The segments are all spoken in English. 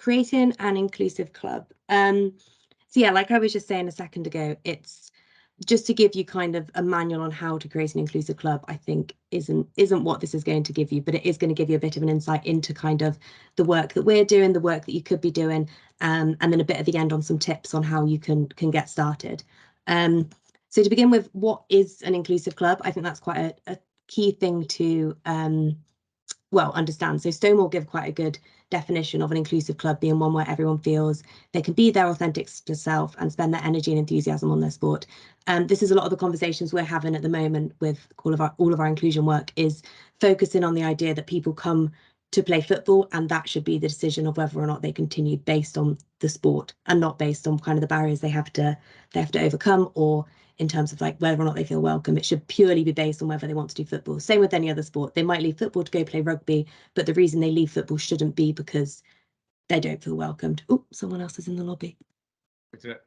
creating an inclusive club. So yeah, like I was just saying a second ago, it's just to give you kind of a manual on how to create an inclusive club. I think isn't what this is going to give you, but it is going to give you a bit of an insight into kind of the work that we're doing, the work that you could be doing, and then a bit at the end on some tips on how you can get started. So to begin with, what is an inclusive club? I think that's quite a key thing to well understand. So Stonewall give quite a good definition of an inclusive club being one where everyone feels they can be their authentic self and spend their energy and enthusiasm on their sport. This is a lot of the conversations we're having at the moment with all of our inclusion work, is focusing on the idea that people come to play football, and that should be the decision of whether or not they continue based on the sport and not based on kind of the barriers they have to overcome, or in terms of like whether or not they feel welcome. It should purely be based on whether they want to do football. Same with any other sport. They might leave football to go play rugby, but the reason they leave football shouldn't be because they don't feel welcomed. Oh, someone else is in the lobby.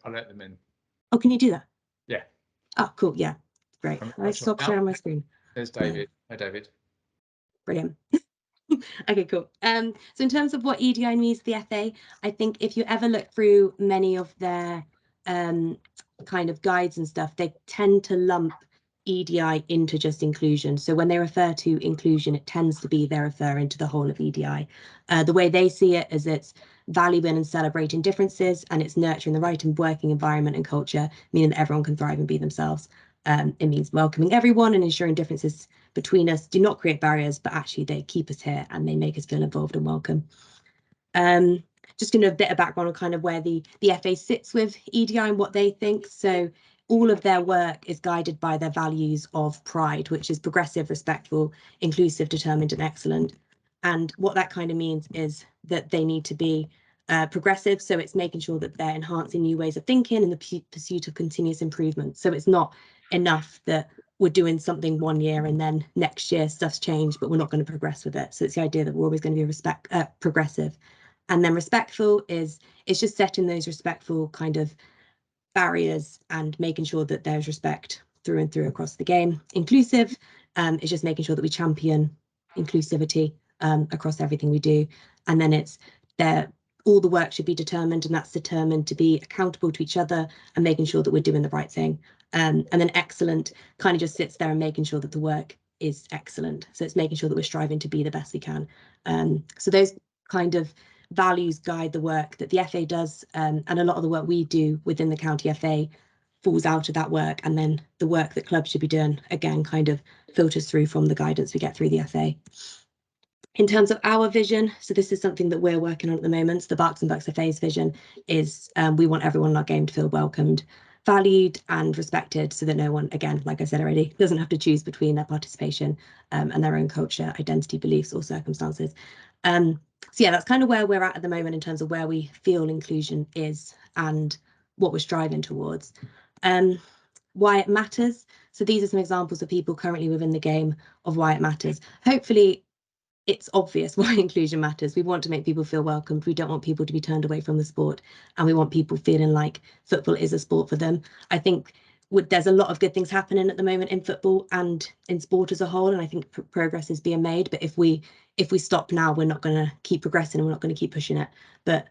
I'll let them in. Oh, can you do that? Yeah. Oh, cool. Yeah, great. Let's stop sharing my screen. There's David. Hi, David. Brilliant. Okay, cool. So in terms of what EDI means to the FA, I think if you ever look through many of their kind of guides and stuff, they tend to lump EDI into just inclusion. So when they refer to inclusion, it tends to be they're referring to the whole of EDI. The way they see it is it's valuing and celebrating differences, and it's nurturing the right and working environment and culture, meaning that everyone can thrive and be themselves. It means welcoming everyone and ensuring differences between us do not create barriers, but actually they keep us here and they make us feel involved and welcome. Just going to a bit of background on kind of where the FA sits with EDI and what they think. So all of their work is guided by their values of pride, which is progressive, respectful, inclusive, determined, and excellent. And what that kind of means is that they need to be progressive. So it's making sure that they're enhancing new ways of thinking in the pursuit of continuous improvement. So it's not enough that we're doing something one year and then next year stuff's changed, but we're not going to progress with it. So it's the idea that we're always going to be progressive. And then respectful it's just setting those respectful kind of barriers and making sure that there's respect through and through across the game. Inclusive is just making sure that we champion inclusivity across everything we do. And then it's there. All the work should be determined, and that's determined to be accountable to each other and making sure that we're doing the right thing. And then excellent kind of just sits there and making sure that the work is excellent. So it's making sure that we're striving to be the best we can. So those kind of values guide the work that the FA does, and a lot of the work we do within the county FA falls out of that work, and then the work that clubs should be doing again kind of filters through from the guidance we get through the FA. In terms of our vision, so this is something that we're working on at the moment. So the Berks and Berks FA's vision is we want everyone in our game to feel welcomed, valued and respected, so that no one, again, like I said already, doesn't have to choose between their participation and their own culture, identity, beliefs or circumstances. So yeah, that's kind of where we're at the moment in terms of where we feel inclusion is and what we're striving towards. Why it matters. So these are some examples of people currently within the game of why it matters. Hopefully it's obvious why inclusion matters. We want to make people feel welcomed. We don't want people to be turned away from the sport, and we want people feeling like football is a sport for them. I think there's a lot of good things happening at the moment in football and in sport as a whole, and I think progress is being made. But if we stop now, we're not going to keep progressing and we're not going to keep pushing it. But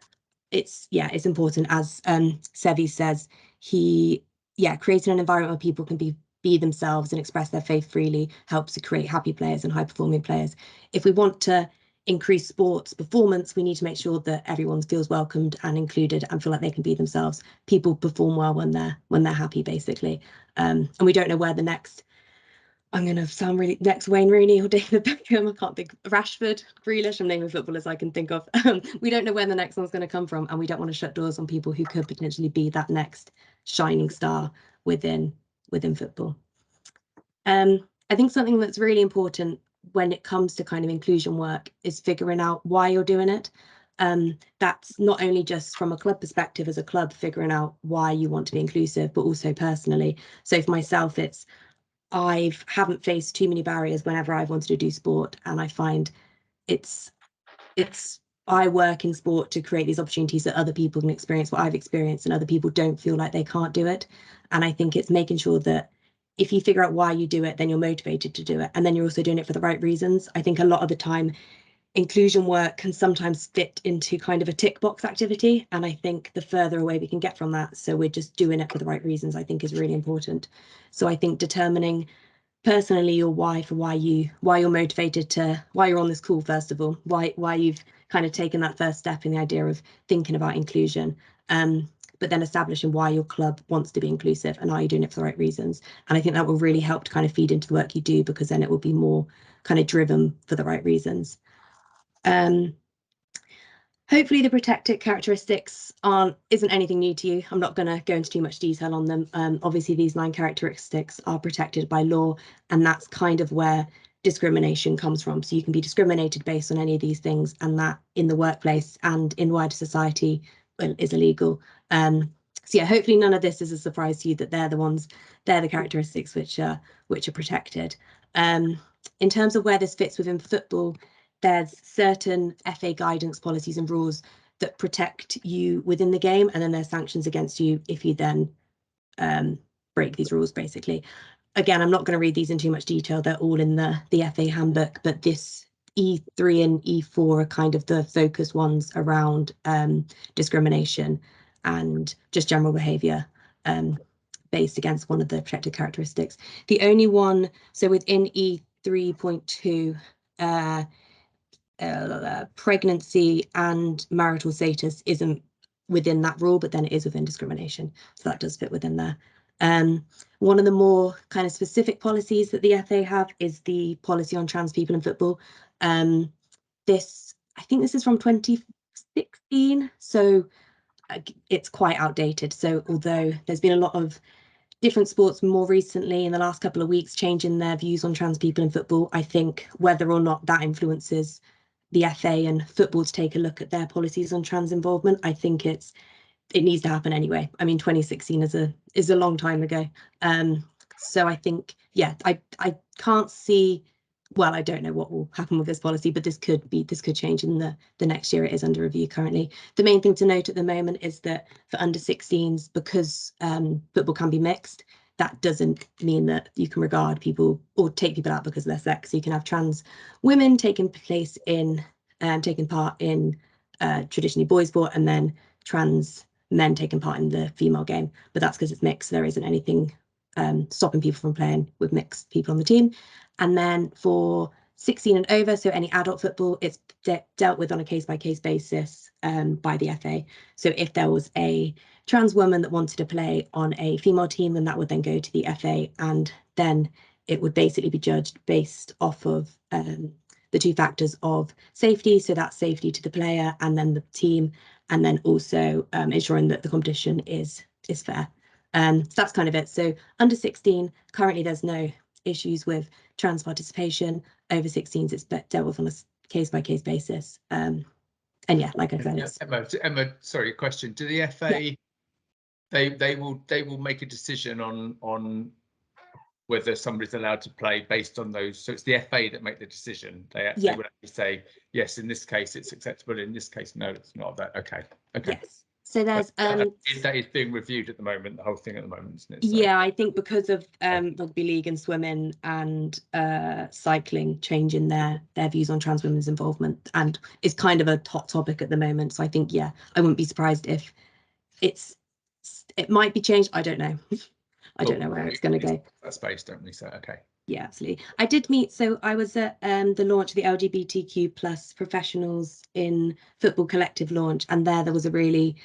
it's important, as Sevi says, creating an environment where people can be themselves and express their faith freely helps to create happy players and high performing players. If we want to increase sports performance, we need to make sure that everyone feels welcomed and included and feel like they can be themselves. People perform well when they're happy, basically. And we don't know where the next, I'm going to sound really, next Wayne Rooney or David Beckham, I can't think, Rashford, Grealish, I'm naming footballers I can think of. We don't know when the next one's going to come from, and we don't want to shut doors on people who could potentially be that next shining star within football. I think something that's really important when it comes to kind of inclusion work is figuring out why you're doing it. That's not only just from a club perspective as a club, figuring out why you want to be inclusive, but also personally. So for myself, I haven't faced too many barriers whenever I've wanted to do sport, and I find I work in sport to create these opportunities that other people can experience what I've experienced, and other people don't feel like they can't do it. And I think it's making sure that if you figure out why you do it, then you're motivated to do it, and then you're also doing it for the right reasons. I think a lot of the time inclusion work can sometimes fit into kind of a tick box activity. And I think the further away we can get from that, so we're just doing it for the right reasons, I think is really important. So I think determining personally your why for why you're motivated to, why you're on this call, first of all, why you've kind of taken that first step in the idea of thinking about inclusion, but then establishing why your club wants to be inclusive and are you doing it for the right reasons. And I think that will really help to kind of feed into the work you do, because then it will be more kind of driven for the right reasons. Hopefully the protected characteristics isn't anything new to you. I'm not going to go into too much detail on them. Obviously, these 9 characteristics are protected by law, and that's kind of where discrimination comes from. So you can be discriminated based on any of these things, and that in the workplace and in wider society is illegal. So yeah, hopefully none of this is a surprise to you, that they're the characteristics which are protected. In terms of where this fits within football, there's certain FA guidance policies and rules that protect you within the game, and then there's sanctions against you if you then break these rules, basically. Again, I'm not going to read these in too much detail. They're all in the FA handbook, but this E3 and E4 are kind of the focus ones around discrimination and just general behaviour based against one of the protected characteristics. The only one, so within E3.2, pregnancy and marital status isn't within that rule, but then it is within discrimination. So that does fit within there. One of the more kind of specific policies that the FA have is the policy on trans people in football. I think this is from 2016, so it's quite outdated. So although there's been a lot of different sports more recently in the last couple of weeks changing their views on trans people in football, I think whether or not that influences the FA and football to take a look at their policies on trans involvement, I think it needs to happen anyway. I mean, 2016 is a long time ago. So I think, yeah, I can't see, well, I don't know what will happen with this policy, but this could change in the next year. It is under review currently. The main thing to note at the moment is that for under 16s, because football can be mixed, that doesn't mean that you can regard people or take people out because of their sex. So you can have trans women taking part in traditionally boys sport, and then trans men taking part in the female game. But that's because it's mixed. There isn't anything stopping people from playing with mixed people on the team. And then for 16 and over, so any adult football, it's dealt with on a case-by-case basis by the FA. So if there was a trans woman that wanted to play on a female team, then that would then go to the FA, and then it would basically be judged based off of the 2 factors of safety, so that's safety to the player and then the team, and then also ensuring that the competition is fair. So that's kind of it. So under 16, currently there's no issues with trans participation. Over 16s, it's dealt with on a case-by-case basis. And yeah, like I said, Emma, sorry, question. Do the FA, yeah, they will make a decision on whether somebody's allowed to play based on those? So it's the FA that make the decision. They would actually say, yes, in this case it's acceptable, in this case no, it's not. That okay. Yes. So there's that is being reviewed at the moment, the whole thing at the moment, isn't it? So, yeah, I think because of rugby league and swimming and cycling changing their views on trans women's involvement, and it's kind of a hot topic at the moment. So I think, yeah, I wouldn't be surprised if it might be changed. I don't know. I don't know where it's going to go. That space, don't we? So okay. Yeah, absolutely. I did meet, so I was at the launch of the LGBTQ plus professionals in football collective launch, and there was a really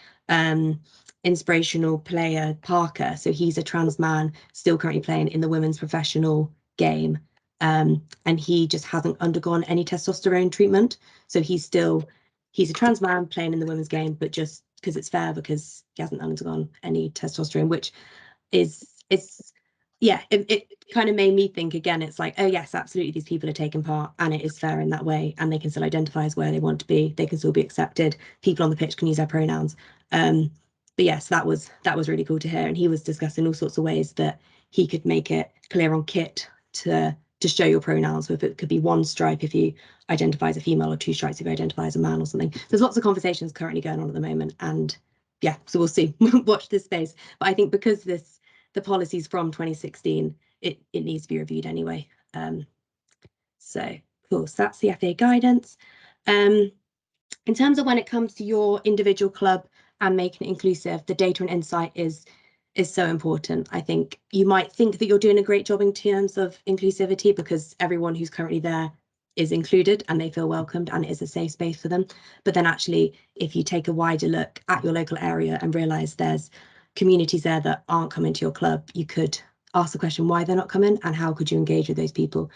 inspirational player, Parker. So he's a trans man still currently playing in the women's professional game, and he just hasn't undergone any testosterone treatment. So he's a trans man playing in the women's game, but just because it's fair, because he hasn't undergone any testosterone, which yeah, it kind of made me think again. It's like, oh yes, absolutely, these people are taking part and it is fair in that way, and they can still identify as where they want to be, they can still be accepted, people on the pitch can use their pronouns. But yes, that was really cool to hear, and he was discussing all sorts of ways that he could make it clear on kit to show your pronouns, whether it could be 1 stripe if you identify as a female, or 2 stripes if you identify as a man or something. There's lots of conversations currently going on at the moment, and yeah, so we'll see. Watch this space. But I think because the policies from 2016, it needs to be reviewed anyway. So cool. So that's the FA guidance. In terms of when it comes to your individual club and making it inclusive, the data and insight is so important. I think you might think that you're doing a great job in terms of inclusivity because everyone who's currently there is included and they feel welcomed and it is a safe space for them. But then actually, if you take a wider look at your local area and realise there's communities there that aren't coming to your club, you could ask the question why they're not coming and how could you engage with those people.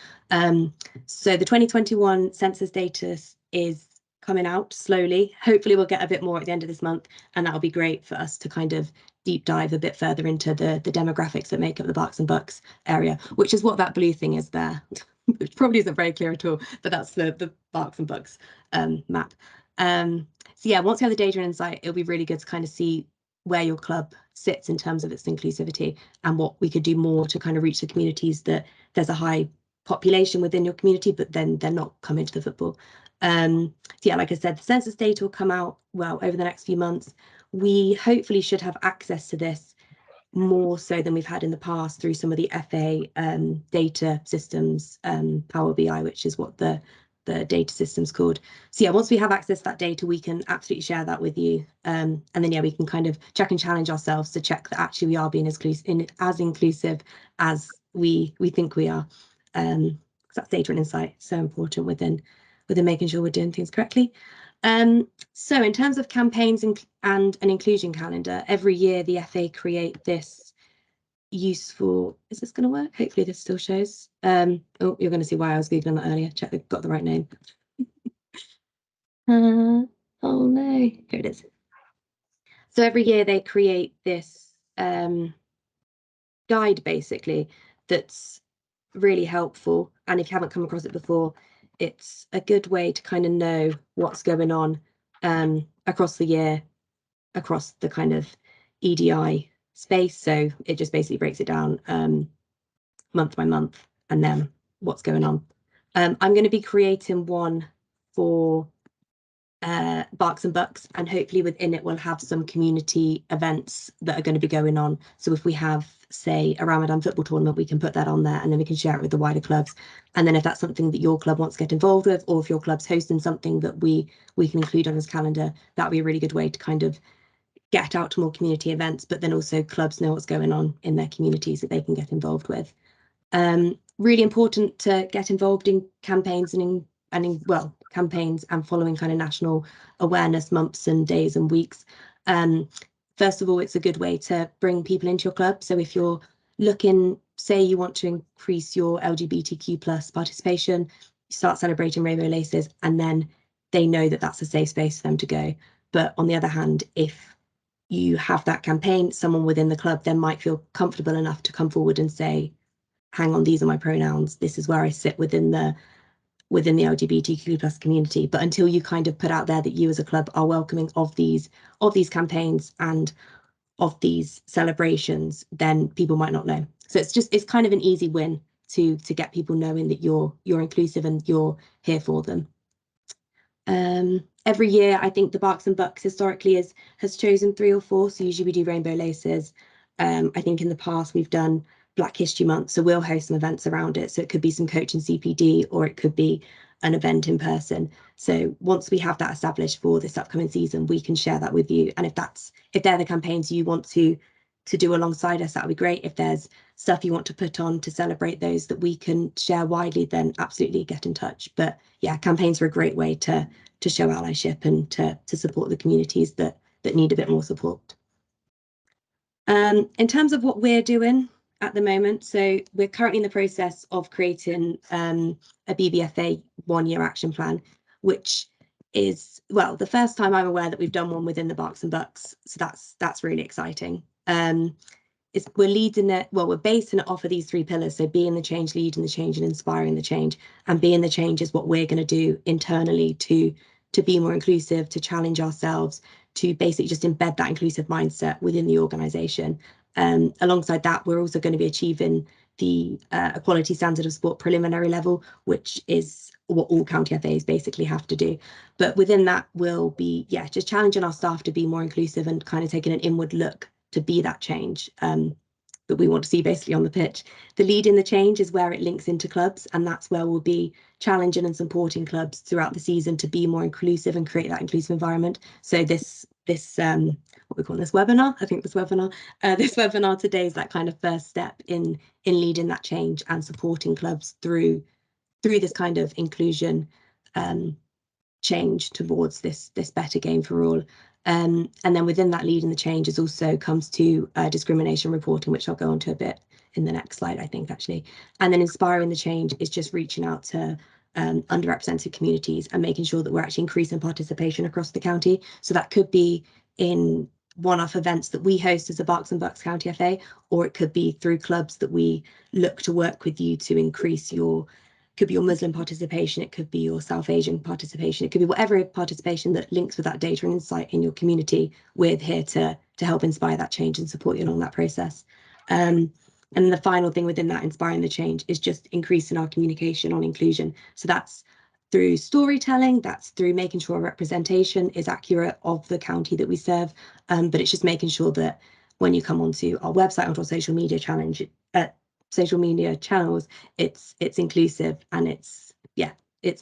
So the 2021 census data is coming out slowly. Hopefully we'll get a bit more at the end of this month, and that'll be great for us to kind of deep dive a bit further into the demographics that make up the Berks and Bucks area, which is what that blue thing is there. Which probably isn't very clear at all, but that's the Berks and Bucks map. So yeah, once we have the data and insight, it'll be really good to kind of see where your club sits in terms of its inclusivity and what we could do more to kind of reach the communities that there's a high population within your community, but then they're not coming to the football. So yeah, like I said, the census data will come out well over the next few months. We hopefully should have access to this more so than we've had in the past through some of the FA data systems, Power BI, which is what the data system's called. So yeah, once we have access to that data, we can absolutely share that with you. And then yeah, we can kind of check and challenge ourselves to check that actually we are being as inclusive as we think we are. Because that's data and insight, so important within making sure we're doing things correctly. So in terms of campaigns and an inclusion calendar, every year the FA create this useful, is this going to work? Hopefully this still shows. Oh, you're going to see why I was Googling that earlier. Check they've got the right name. Oh no, here it is. So every year they create this guide basically that's really helpful, and if you haven't come across it before, it's a good way to kind of know what's going on across the year, across the kind of EDI space. So it just basically breaks it down month by month and then what's going on. I'm going to be creating one for Berks and Bucks, and hopefully within it we'll have some community events that are going to be going on. So if we have, say, a Ramadan football tournament, we can put that on there and then we can share it with the wider clubs. And then if that's something that your club wants to get involved with, or if your club's hosting something that we can include on this calendar, that would be a really good way to kind of get out to more community events, but then also clubs know what's going on in their communities that they can get involved with. Really important to get involved in campaigns campaigns and following kind of national awareness months and days and weeks. First of all, it's a good way to bring people into your club. So if you're looking, say you want to increase your LGBTQ plus participation, you start celebrating rainbow laces, and then they know that that's a safe space for them to go. But on the other hand, if you have that campaign, someone within the club then might feel comfortable enough to come forward and say, hang on, these are my pronouns, this is where I sit within the LGBTQ plus community. But until you kind of put out there that you as a club are welcoming of these campaigns and of these celebrations, then people might not know. So it's kind of an easy win to get people knowing that you're inclusive and you're here for them. Every year, I think the Berks and Bucks historically has chosen 3 or 4. So usually we do rainbow laces. I think in the past we've done Black History Month, so we'll host some events around it. So it could be some coaching CPD, or it could be an event in person. So once we have that established for this upcoming season, we can share that with you. And if they're the campaigns you want to do alongside us, that would be great. If there's stuff you want to put on to celebrate those that we can share widely, then absolutely get in touch. But yeah, campaigns are a great way to show allyship and to support the communities that need a bit more support. In terms of what we're doing at the moment, so we're currently in the process of creating a BBFA 1-year action plan, which is, well, the first time I'm aware that we've done one within the Berks and Bucks. So that's really exciting. We're leading it, well, we're basing it off of these 3 pillars. So being the change, leading the change, and inspiring the change. And being the change is what we're going to do internally to be more inclusive, to challenge ourselves, to basically just embed that inclusive mindset within the organisation. Alongside that, we're also going to be achieving the equality standard of sport preliminary level, which is what all county FAs basically have to do. But within that, we'll be, just challenging our staff to be more inclusive and kind of taking an inward look to be that change that we want to see basically on the pitch. The leading the change is where it links into clubs, and that's where we'll be challenging and supporting clubs throughout the season to be more inclusive and create that inclusive environment. So this what we call this webinar, I think this webinar today is that kind of first step in leading that change and supporting clubs through this kind of inclusion change towards this better game for all. And then within that leading the change is also comes to discrimination reporting, which I'll go on to a bit in the next slide, I think, actually. And then inspiring the change is just reaching out to underrepresented communities and making sure that we're actually increasing participation across the county. So that could be in one-off events that we host as a Berks and Bucks County FA, or it could be through clubs that we look to work with you to increase your, could be your Muslim participation, it could be your South Asian participation, it could be whatever participation that links with that data and insight in your community. We're here to help inspire that change and support you along that process. And the final thing within that inspiring the change is just increasing our communication on inclusion. So that's through storytelling, that's through making sure our representation is accurate of the county that we serve, but it's just making sure that when you come onto our website, onto our social media channels, it's inclusive, and it's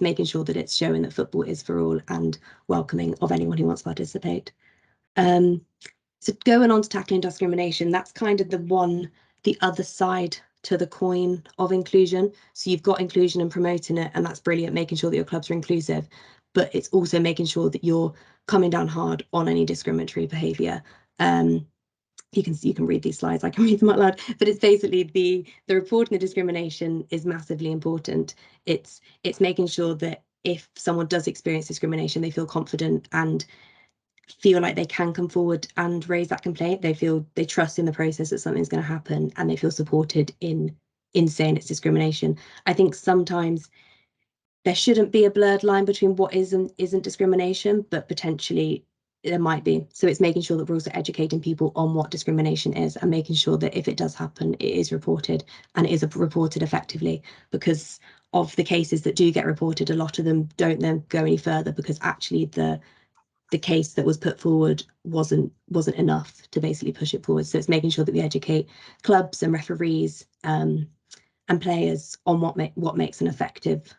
making sure that it's showing that football is for all and welcoming of anyone who wants to participate. So going on to tackling discrimination, that's kind of the other side to the coin of inclusion. So you've got inclusion and promoting it, and that's brilliant, making sure that your clubs are inclusive, but it's also making sure that you're coming down hard on any discriminatory behaviour. You can read these slides, I can read them out loud, but it's basically the reporting the discrimination is massively important. It's making sure that if someone does experience discrimination, they feel confident and feel like they can come forward and raise that complaint. They trust in the process that something's going to happen, and they feel supported in saying it's discrimination. I think sometimes there shouldn't be a blurred line between what is and isn't discrimination, but potentially there might be. So it's making sure that we're also educating people on what discrimination is and making sure that if it does happen, it is reported, and it is reported effectively, because of the cases that do get reported, a lot of them don't then go any further because actually the case that was put forward wasn't enough to basically push it forward. So it's making sure that we educate clubs and referees and players on what makes an effective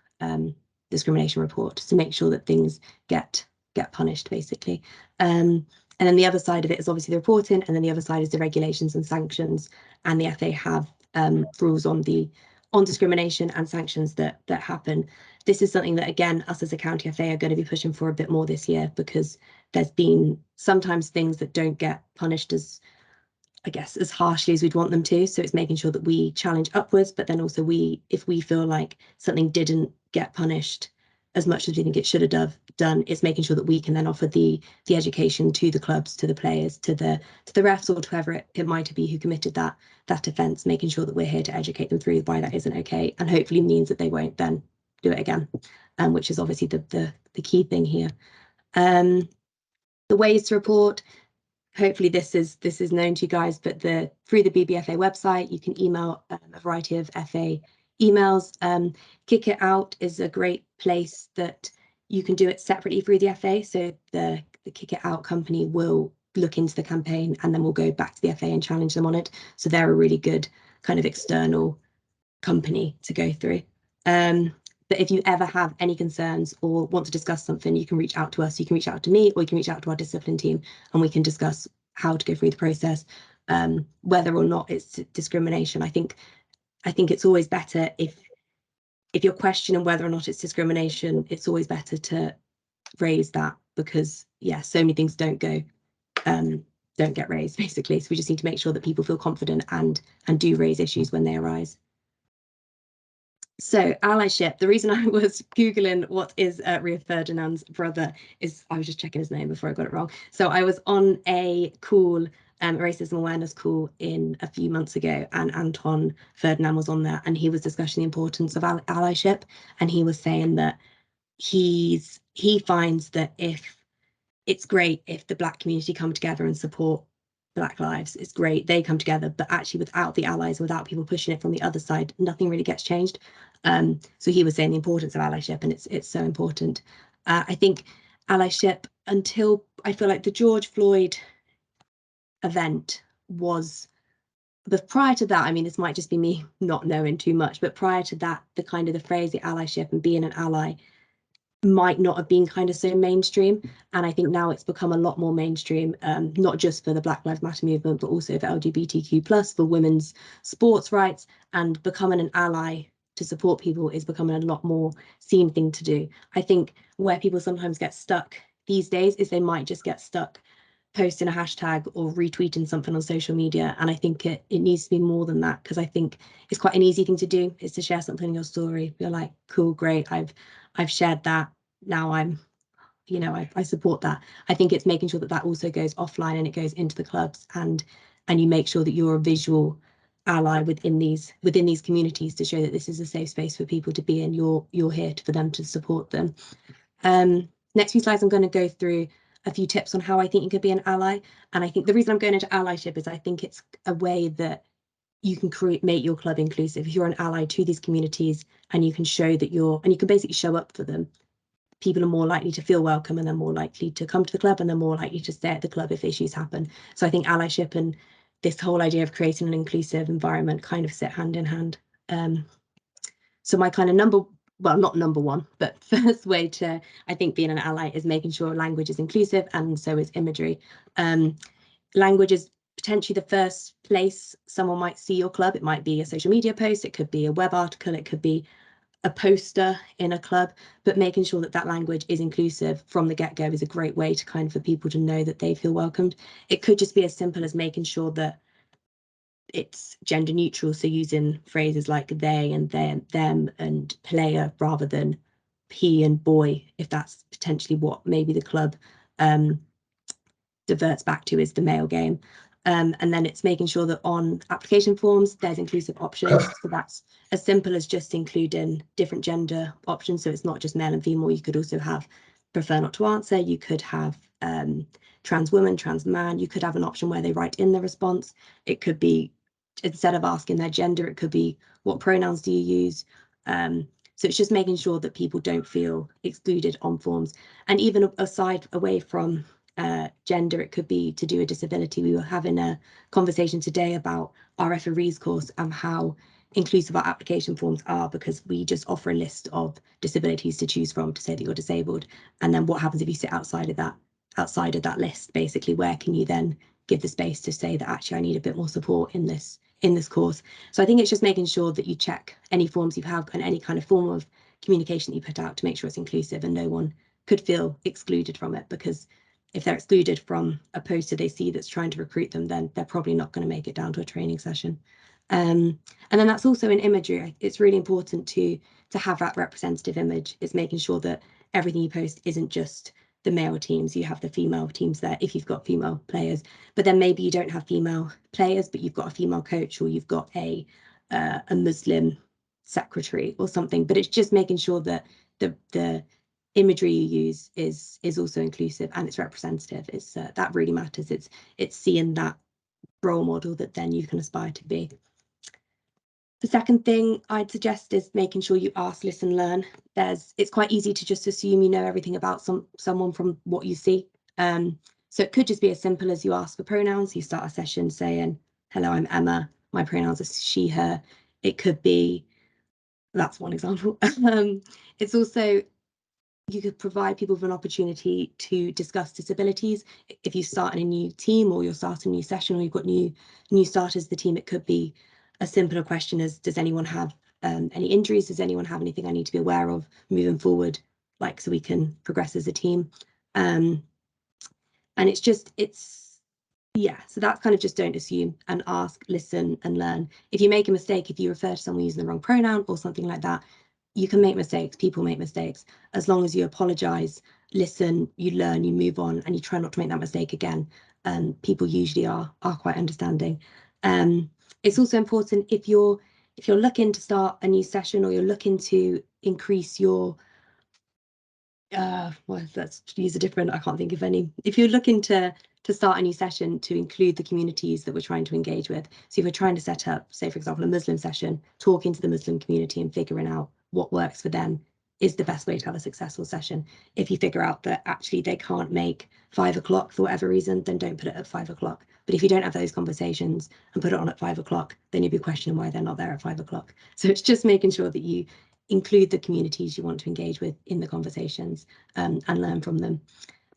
discrimination report, to make sure that things get punished, basically. And then the other side of it is obviously the reporting, and then the other side is the regulations and sanctions. And the FA have rules on discrimination and sanctions that happen. This is something that, again, us as a county FA are going to be pushing for a bit more this year, because there's been sometimes things that don't get punished as, I guess, as harshly as we'd want them to. So it's making sure that we challenge upwards, but then also if we feel like something didn't get punished as much as we think it should have done, it's making sure that we can then offer the education to the clubs, to the players, to the refs, or to whoever it might be who committed that offence, making sure that we're here to educate them through why that isn't okay, and hopefully means that they won't then do it again, which is obviously the key thing here. The ways to report, hopefully this is known to you guys, but through the BBFA website, you can email a variety of FA emails. Kick It Out is a great place that you can do it separately through the FA. So the Kick It Out company will look into the campaign, and then we'll go back to the FA and challenge them on it. So they're a really good kind of external company to go through. But if you ever have any concerns or want to discuss something, you can reach out to us. You can reach out to me, or you can reach out to our discipline team, and we can discuss how to go through the process, whether or not it's discrimination. I think it's always better if you're questioning whether or not it's discrimination, it's always better to raise that, because so many things don't get raised, basically. So we just need to make sure that people feel confident and do raise issues when they arise. So allyship, the reason I was Googling what is Rio Ferdinand's brother is I was just checking his name before I got it wrong. So I was on a call, a racism awareness call a few months ago, and Anton Ferdinand was on there, and he was discussing the importance of allyship, and he was saying that he finds that it's great if the Black community come together and support Black lives. It's great they come together, but actually without the allies, without people pushing it from the other side, nothing really gets changed. So he was saying the importance of allyship, and it's so important. I think allyship, until I feel like the George Floyd event was but prior to that, I mean, this might just be me not knowing too much, but prior to that, the kind of the phrase, the allyship and being an ally might not have been kind of so mainstream. And I think now it's become a lot more mainstream, not just for the Black Lives Matter movement, but also for LGBTQ+, for women's sports rights, and becoming an ally to support people is becoming a lot more seen thing to do. I think where people sometimes get stuck these days is they might just get stuck posting a hashtag or retweeting something on social media. And I think it needs to be more than that, because I think it's quite an easy thing to do, is to share something in your story. You're like, cool, great, I've shared that. Now I'm, you know, I support that. I think it's making sure that that also goes offline and it goes into the clubs, and you make sure that you're a visual ally within these communities to show that this is a safe space for people to be in. You're here for them to support them. Next few slides, I'm going to go through a few tips on how I think you could be an ally. And I think the reason I'm going into allyship is I think it's a way that you can make your club inclusive. If you're an ally to these communities and you can show that you can basically show up for them, people are more likely to feel welcome, and they're more likely to come to the club, and they're more likely to stay at the club if issues happen. So I think allyship and this whole idea of creating an inclusive environment kind of sit hand in hand. So my kind of not number one, but first way to, I think, being an ally is making sure language is inclusive, and so is imagery. Language is potentially the first place someone might see your club. It might be a social media post, it could be a web article, it could be a poster in a club, but making sure that that language is inclusive from the get-go is a great way to kind of for people to know that they feel welcomed. It could just be as simple as making sure that it's gender neutral, so using phrases like they and them and player rather than he and boy, if that's potentially what maybe the club diverts back to is the male game. And then it's making sure that on application forms there's inclusive options. So that's as simple as just including different gender options. So it's not just male and female. You could also have prefer not to answer. You could have trans woman, trans man. You could have an option where they write in the response. It could be, instead of asking their gender, it could be what pronouns do you use. So it's just making sure that people don't feel excluded on forms. And even away from gender, it could be to do with disability. We were having a conversation today about our referees course and how inclusive our application forms are, because we just offer a list of disabilities to choose from to say that you're disabled. And then what happens if you sit outside of that list? Basically, where can you then give the space to say that actually I need a bit more support in this course? So I think it's just making sure that you check any forms you have and any kind of form of communication that you put out to make sure it's inclusive and no one could feel excluded from it, because if they're excluded from a poster they see that's trying to recruit them, then they're probably not going to make it down to a training session. And then that's also in imagery. It's really important to have that representative image. It's making sure that everything you post isn't just the male teams. You have the female teams there if you've got female players, but then maybe you don't have female players, but you've got a female coach, or you've got a Muslim secretary or something. But it's just making sure that the imagery you use is also inclusive and it's representative. It's that really matters. It's seeing that role model that then you can aspire to be. The second thing I'd suggest is making sure you ask, listen, learn. It's quite easy to just assume you know everything about someone from what you see. So it could just be as simple as you ask for pronouns. You start a session saying, hello, I'm Emma. My pronouns are she, her. It could be, that's one example. It's also, you could provide people with an opportunity to discuss disabilities. If you start in a new team, or you're starting a new session, or you've got new starters to the team, it could be a simpler question as, does anyone have any injuries? Does anyone have anything I need to be aware of moving forward, like, so we can progress as a team? And yeah, so that's kind of just don't assume, and ask, listen and learn. If you make a mistake, if you refer to someone using the wrong pronoun or something like that, you can make mistakes. People make mistakes. As long as you apologize, listen, you learn, you move on, and you try not to make that mistake again, people usually are quite understanding. It's also important if you're looking to start a new session, or you're looking to increase your well, let's use a different, I can't think of any. If you're looking to start a new session to include the communities that we're trying to engage with. So if we're trying to set up, say, for example, a Muslim session, talking to the Muslim community and figuring out what works for them is the best way to have a successful session. If you figure out that actually they can't make 5 o'clock for whatever reason, then don't put it at 5 o'clock. But if you don't have those conversations and put it on at 5 o'clock, then you'll be questioning why they're not there at 5 o'clock. So it's just making sure that you include the communities you want to engage with in the conversations, and learn from them.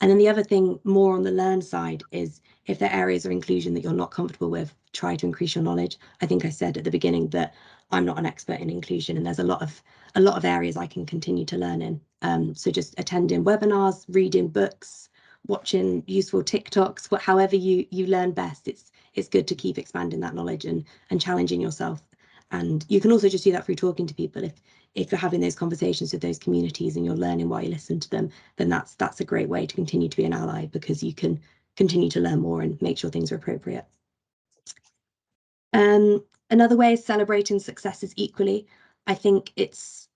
And then the other thing more on the learn side is, if there are areas of inclusion that you're not comfortable with, try to increase your knowledge. I think I said at the beginning that I'm not an expert in inclusion, and there's a lot of areas I can continue to learn in. So just attending webinars, reading books, watching useful TikToks, however you learn best. It's good to keep expanding that knowledge and challenging yourself. And you can also just do that through talking to people. If you're having those conversations with those communities and you're learning while you listen to them, then that's a great way to continue to be an ally, because you can continue to learn more and make sure things are appropriate. Another way is celebrating successes equally. I think it's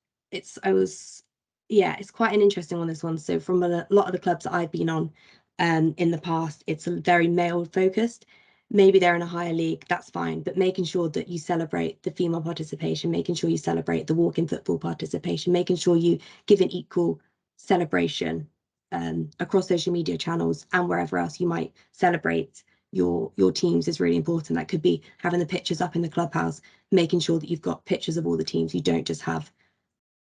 quite an interesting one, this one. So from a lot of the clubs that I've been on in the past, it's very male focused. Maybe they're in a higher league, that's fine, but making sure that you celebrate the female participation, making sure you celebrate the walk-in football participation, making sure you give an equal celebration across social media channels and wherever else you might celebrate your teams is really important. That could be having the pictures up in the clubhouse, making sure that you've got pictures of all the teams. You don't just have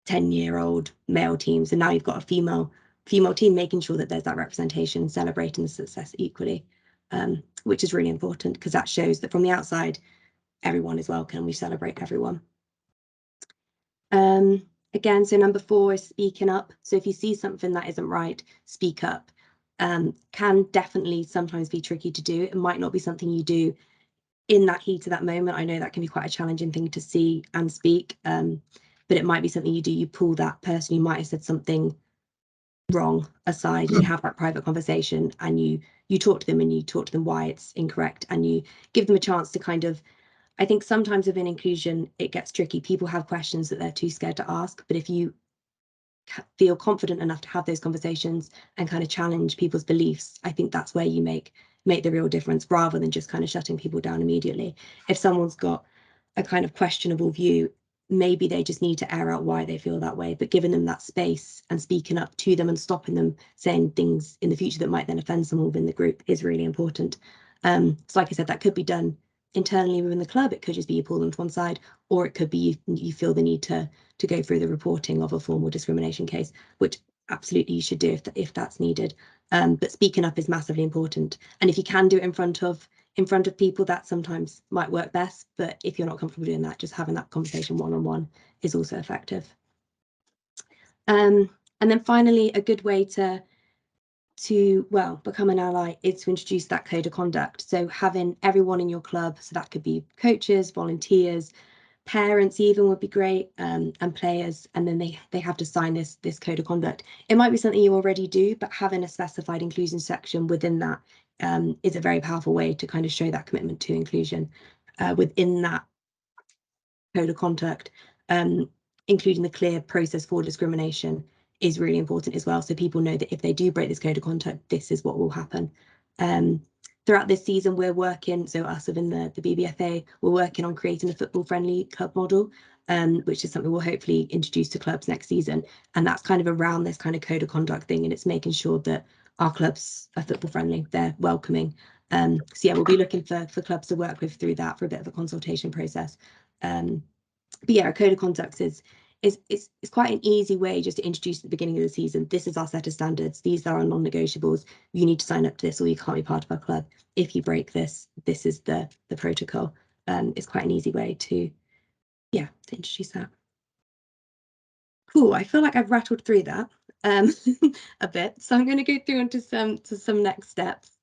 10-year-old male teams and now you've got a female team, making sure that there's that representation, celebrating the success equally, which is really important, because that shows that from the outside everyone is welcome. We celebrate everyone. Again, so number 4 is speaking up. So if you see something that isn't right, speak up. Can definitely sometimes be tricky to do. It might not be something you do in that heat of that moment. I know that can be quite a challenging thing to see and speak, but it might be something you do. You pull that person who might have said something wrong aside and you have that private conversation, and you talk to them and you talk to them why it's incorrect, and you give them a chance to kind of, I think sometimes within inclusion it gets tricky. People have questions that they're too scared to ask, but if you feel confident enough to have those conversations and kind of challenge people's beliefs, I think that's where you make the real difference, rather than just kind of shutting people down immediately. If someone's got a kind of questionable view, maybe they just need to air out why they feel that way, but giving them that space and speaking up to them and stopping them saying things in the future that might then offend someone within the group is really important. So like I said, that could be done internally within the club. It could just be you pull them to one side, or it could be you feel the need to go through the reporting of a formal discrimination case, which absolutely you should do if that's needed. But speaking up is massively important, and if you can do it in front of people, that sometimes might work best. But if you're not comfortable doing that, just having that conversation one-on-one is also effective. And then finally, a good way to become an ally is to introduce that code of conduct. So having everyone in your club, so that could be coaches, volunteers, parents even would be great, and players, and then they have to sign this code of conduct. It might be something you already do, but having a specified inclusion section within that is a very powerful way to kind of show that commitment to inclusion within that code of conduct. Including the clear process for discrimination is really important as well, so people know that if they do break this code of conduct, this is what will happen. Throughout this season, we're working, so us within the BBFA, we're working on creating a football-friendly club model, which is something we'll hopefully introduce to clubs next season. And that's kind of around this kind of code of conduct thing, and it's making sure that our clubs are football-friendly, they're welcoming. So yeah, we'll be looking for clubs to work with through that for a bit of a consultation process. But yeah, a code of conduct is quite an easy way just to introduce at the beginning of the season. This is our set of standards. These are our non-negotiables. You need to sign up to this or you can't be part of our club. If you break this, this is the protocol. It's quite an easy way to introduce that. Cool. I feel like I've rattled through that a bit. So I'm going to go through into some next steps.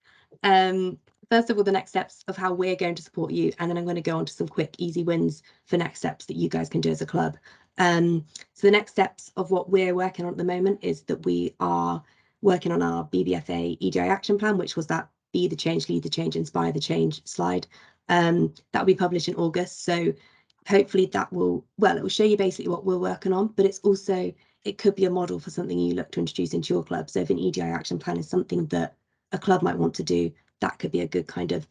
First of all, the next steps of how we're going to support you, and then I'm going to go on to some quick, easy wins for next steps that you guys can do as a club. So the next steps of what we're working on at the moment is that we are working on our BBFA EDI action plan, which was that be the change, lead the change, inspire the change slide. That will be published in August. So hopefully that will, it will show you basically what we're working on, but it could be a model for something you look to introduce into your club. So if an EDI action plan is something that a club might want to do, that could be a good kind of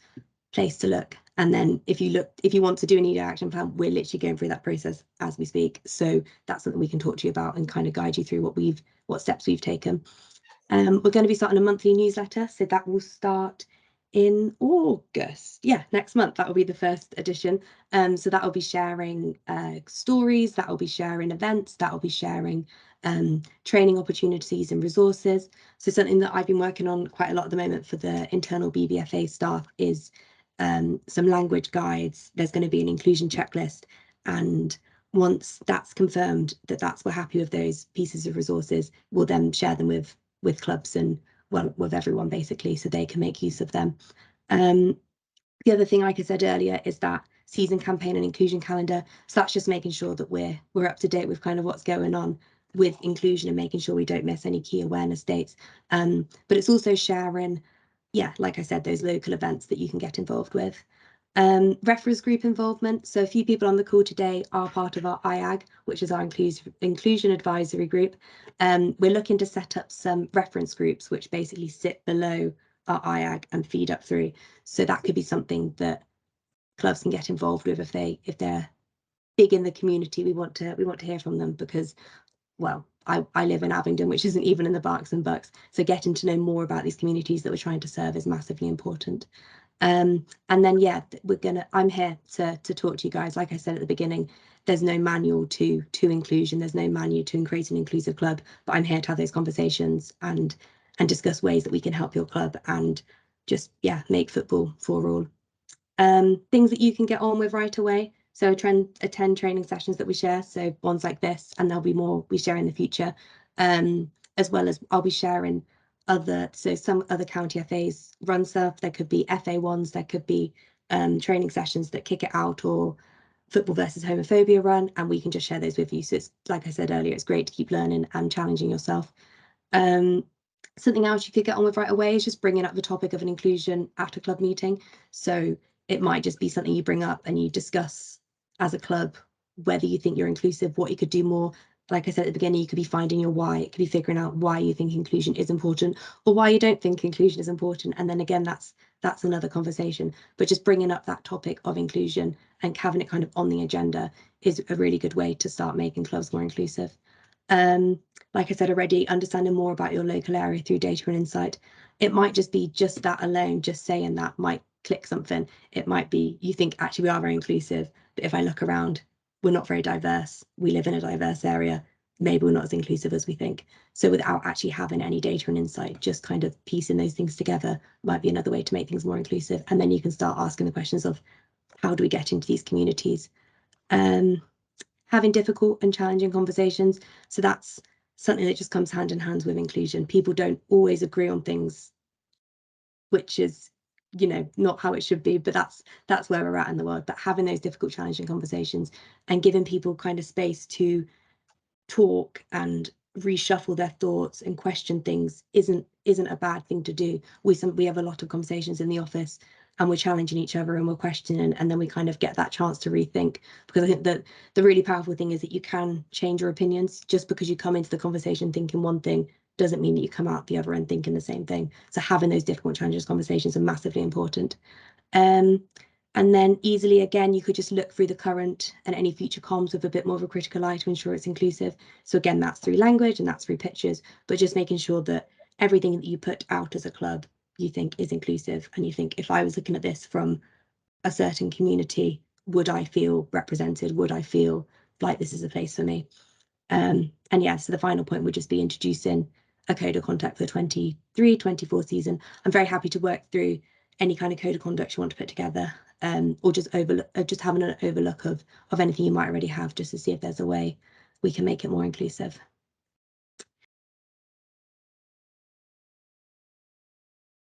place to look. And then if you want to do an EDI action plan, we're literally going through that process as we speak. So that's something we can talk to you about and kind of guide you through what steps we've taken. We're going to be starting a monthly newsletter, so that will start in August. Yeah, next month. That will be the first edition. So that will be sharing stories, that will be sharing events, that will be sharing training opportunities and resources. So something that I've been working on quite a lot at the moment for the internal BBFA staff is some language guides. There's going to be an inclusion checklist, and once that's confirmed that we're happy with those pieces of resources, we'll then share them with clubs and, well, with everyone basically, so they can make use of them. The other thing, like I said earlier, is that season campaign and inclusion calendar. So that's just making sure that we're up to date with kind of what's going on with inclusion and making sure we don't miss any key awareness dates. But it's also sharing, yeah, like I said, those local events that you can get involved with. Reference group involvement. So a few people on the call today are part of our IAG, which is our inclusion advisory group. We're looking to set up some reference groups which basically sit below our IAG and feed up through. So that could be something that clubs can get involved with if they're big in the community. We want to hear from them because, well, I live in Abingdon, which isn't even in the Berks and Bucks. So getting to know more about these communities that we're trying to serve is massively important. And then, yeah, I'm here to talk to you guys. Like I said at the beginning, there's no manual to inclusion. There's no manual to create an inclusive club, but I'm here to have those conversations and discuss ways that we can help your club and just, yeah, make football for all. Things that you can get on with right away. So attend training sessions that we share. So ones like this, and there'll be more we share in the future, as well as I'll be sharing some other county FAs run stuff. There could be FA ones, there could be training sessions that kick it out, or football versus homophobia run, and we can just share those with you. So it's, like I said earlier, it's great to keep learning and challenging yourself. Something else you could get on with right away is just bringing up the topic of an inclusion at a club meeting. So it might just be something you bring up and you discuss as a club whether you think you're inclusive, what you could do more. Like I said at the beginning, you could be finding your why. It could be figuring out why you think inclusion is important or why you don't think inclusion is important. And then again, that's another conversation. But just bringing up that topic of inclusion and having it kind of on the agenda is a really good way to start making clubs more inclusive. Like I said already, understanding more about your local area through data and insight. It might just be just that alone, just saying that might click something. It might be you think actually we are very inclusive, but if I look around, we're not very diverse. We live in a diverse area. Maybe we're not as inclusive as we think. So without actually having any data and insight, just kind of piecing those things together might be another way to make things more inclusive. And then you can start asking the questions of how do we get into these communities? Having difficult and challenging conversations. So that's something that just comes hand in hand with inclusion. People don't always agree on things, which is, you know, not how it should be, but that's where we're at in the world. But having those difficult, challenging conversations and giving people kind of space to talk and reshuffle their thoughts and question things isn't a bad thing to do. We have a lot of conversations in the office and we're challenging each other and we're questioning, and then we kind of get that chance to rethink, because I think that the really powerful thing is that you can change your opinions. Just because you come into the conversation thinking one thing doesn't mean that you come out the other end thinking the same thing. So having those difficult, challenging conversations are massively important. And then easily, again, you could just look through the current and any future comms with a bit more of a critical eye to ensure it's inclusive. So again, that's through language and that's through pictures, but just making sure that everything that you put out as a club, you think is inclusive. And you think, if I was looking at this from a certain community, would I feel represented? Would I feel like this is a place for me? And yeah, so the final point would just be introducing a code of conduct for the 23-24 season. I'm very happy to work through any kind of code of conduct you want to put together, or just having an overlook of anything you might already have, just to see if there's a way we can make it more inclusive.